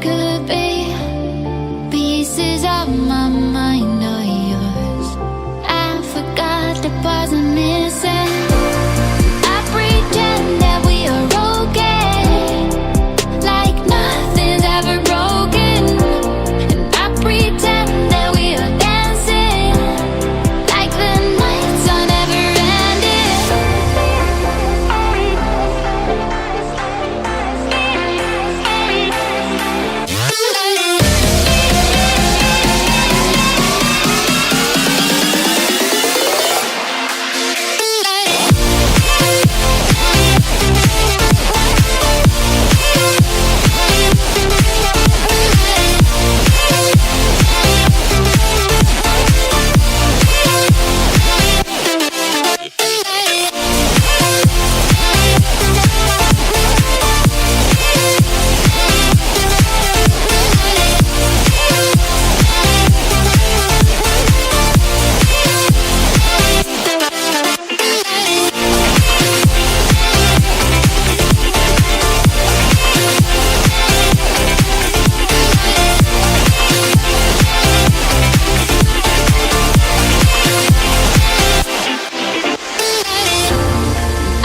could be. Pieces of my mind are yours. I forgot the parts I'm missing. I pretend that we are okay, like nothing's ever broken. And I pretend that we are dancing, like the nights are never ending.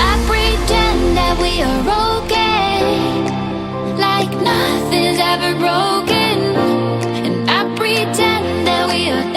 I pretend that we are okay, like nothing's ever broken. And I pretend that we are